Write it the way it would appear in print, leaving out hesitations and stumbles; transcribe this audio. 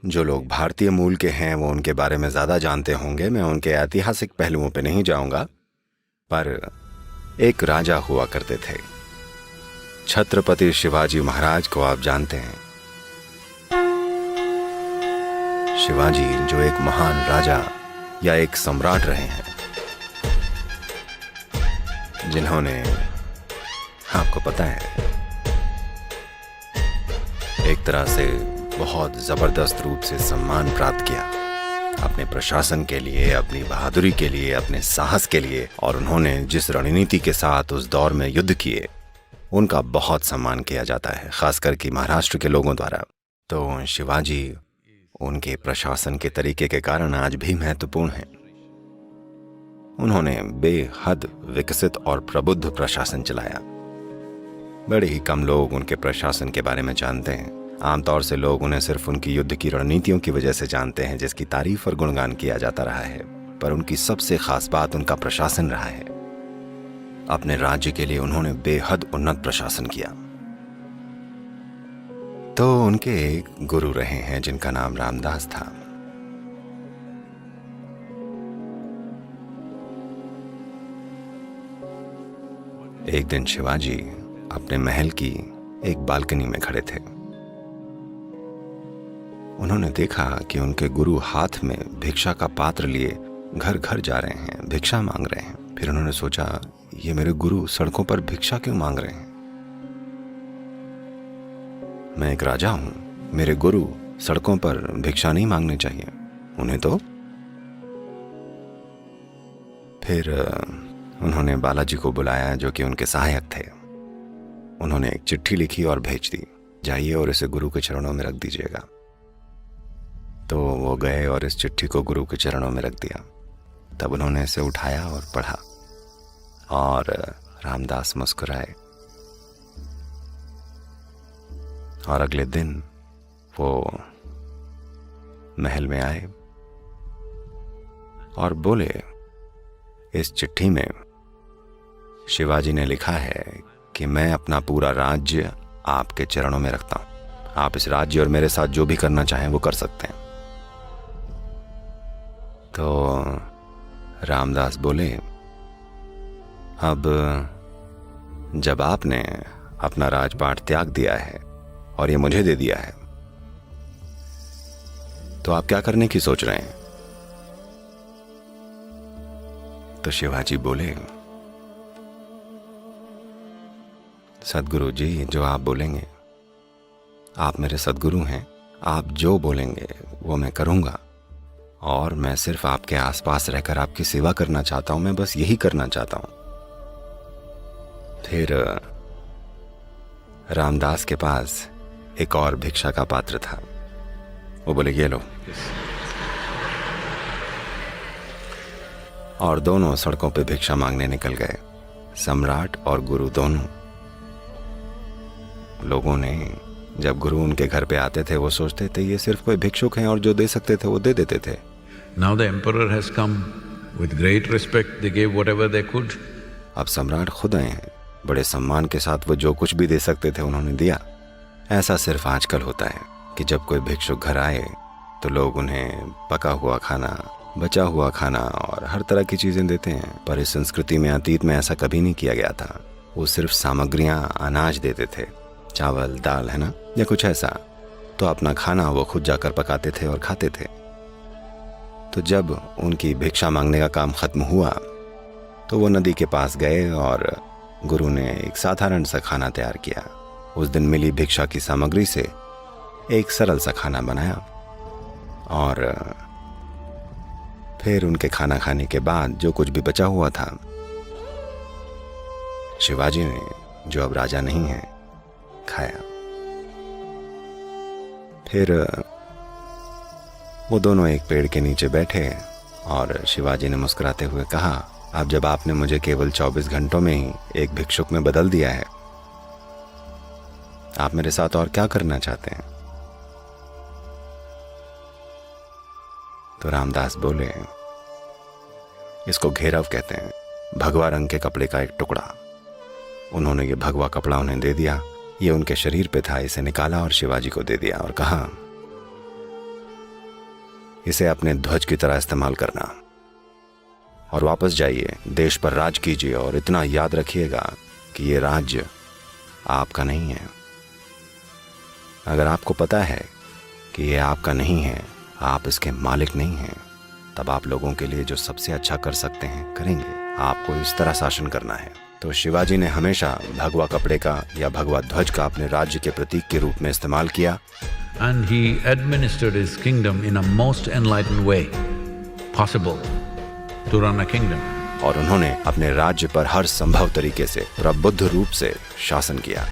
जो लोग भारतीय मूल के हैं वो उनके बारे में ज़्यादा जानते होंगे। मैं उनके ऐतिहासिक पहलुओं पे नहीं जाऊंगा, पर एक राजा हुआ करते थे, छत्रपति शिवाजी महाराज को आप जानते हैं। शिवाजी जो एक महान राजा या एक सम्राट रहे हैं, जिन्होंने, आपको पता है, एक तरह से बहुत जबरदस्त रूप से सम्मान प्राप्त किया अपने प्रशासन के लिए, अपनी बहादुरी के लिए, अपने साहस के लिए। और उन्होंने जिस रणनीति के साथ उस दौर में युद्ध किए, उनका बहुत सम्मान किया जाता है, खासकर कि महाराष्ट्र के लोगों द्वारा। तो शिवाजी उनके प्रशासन के तरीके के कारण आज भी महत्वपूर्ण हैं। उन्होंने बेहद विकसित और प्रबुद्ध प्रशासन चलाया। बड़े ही कम लोग उनके प्रशासन के बारे में जानते हैं। आमतौर से लोग उन्हें सिर्फ उनकी युद्ध की रणनीतियों की वजह से जानते हैं, जिसकी तारीफ और गुणगान किया जाता रहा है। पर उनकी सबसे खास बात उनका प्रशासन रहा है। अपने राज्य के लिए उन्होंने बेहद उन्नत प्रशासन किया। तो उनके एक गुरु रहे हैं जिनका नाम रामदास था। एक दिन शिवाजी अपने महल की एक बालकनी में खड़े थे। उन्होंने देखा कि उनके गुरु हाथ में भिक्षा का पात्र लिए घर घर जा रहे हैं, भिक्षा मांग रहे हैं। फिर उन्होंने सोचा, ये मेरे गुरु सड़कों पर भिक्षा क्यों मांग रहे हैं? मैं एक राजा हूं, मेरे गुरु सड़कों पर भिक्षा नहीं मांगने चाहिए उन्हें तो। फिर उन्होंने बालाजी को बुलाया, जो कि उनके सहायक थे। उन्होंने एक चिट्ठी लिखी और भेज दी, जाइए और इसे गुरु के चरणों में रख दीजिएगा। तो वो गए और इस चिट्ठी को गुरु के चरणों में रख दिया। तब उन्होंने इसे उठाया और पढ़ा, और रामदास मुस्कुराए। और अगले दिन वो महल में आए और बोले, इस चिट्ठी में शिवाजी ने लिखा है कि मैं अपना पूरा राज्य आपके चरणों में रखता हूं। आप इस राज्य और मेरे साथ जो भी करना चाहें वो कर सकते हैं। तो रामदास बोले, अब जब आपने अपना राजपाट त्याग दिया है और ये मुझे दे दिया है, तो आप क्या करने की सोच रहे हैं? तो शिवाजी बोले, सद्गुरु जी, जो आप बोलेंगे, आप मेरे सद्गुरु हैं, आप जो बोलेंगे वो मैं करूंगा। और मैं सिर्फ आपके आसपास रहकर आपकी सेवा करना चाहता हूं, मैं बस यही करना चाहता हूं। फिर रामदास के पास एक और भिक्षा का पात्र था। वो बोले, ये लो। और दोनों सड़कों पे भिक्षा मांगने निकल गए, सम्राट और गुरु दोनों। लोगों ने, जब गुरु उनके घर पे आते थे, वो सोचते थे ये सिर्फ कोई भिक्षुक हैं और जो दे सकते थे वो दे देते थे। Now the emperor has come. With great respect, they gave whatever they could. अब सम्राट खुद आए हैं, बड़े सम्मान के साथ वो जो कुछ भी दे सकते थे उन्होंने दिया। ऐसा सिर्फ आजकल होता है कि जब कोई भिक्षुक घर आए तो लोग उन्हें पका हुआ खाना, बचा हुआ खाना और हर तरह की चीजें देते हैं। पर इस संस्कृति में अतीत में ऐसा कभी नहीं किया गया था। वो सिर्फ सामग्रियां, अनाज देते थे, चावल, दाल, है ना, या कुछ ऐसा। तो अपना खाना वो खुद जाकर पकाते थे और खाते थे। तो जब उनकी भिक्षा मांगने का काम खत्म हुआ तो वो नदी के पास गए और गुरु ने एक साधारण सा खाना तैयार किया। उस दिन मिली भिक्षा की सामग्री से एक सरल सा खाना बनाया। और फिर उनके खाना खाने के बाद जो कुछ भी बचा हुआ था, शिवाजी ने, जो अब राजा नहीं है, खाया। फिर वो दोनों एक पेड़ के नीचे बैठे और शिवाजी ने मुस्कुराते हुए कहा, अब जब आपने मुझे केवल 24 घंटों में ही एक भिक्षुक में बदल दिया है, आप मेरे साथ और क्या करना चाहते हैं? तो रामदास बोले, इसको घेरव कहते हैं, भगवा रंग के कपड़े का एक टुकड़ा। उन्होंने ये भगवा कपड़ा उन्हें दे दिया। ये उनके शरीर पे था, इसे निकाला और शिवाजी को दे दिया और कहा, इसे अपने ध्वज की तरह इस्तेमाल करना। और वापस जाइए, देश पर राज कीजिए और इतना याद रखिएगा कि ये राज्य आपका नहीं है। अगर आपको पता है कि ये आपका नहीं है, आप इसके मालिक नहीं हैं, तब आप लोगों के लिए जो सबसे अच्छा कर सकते हैं करेंगे। आपको इस तरह शासन करना है। तो शिवाजी ने हमेशा भगवा कपड़े का या भगवा ध्वज का अपने राज्य के प्रतीक के रूप में इस्तेमाल किया। And he administered his kingdom in a most enlightened way possible to run a kingdom. और उन्होंने अपने राज्य पर हर संभव तरीके से प्रबुद्ध रूप से शासन किया।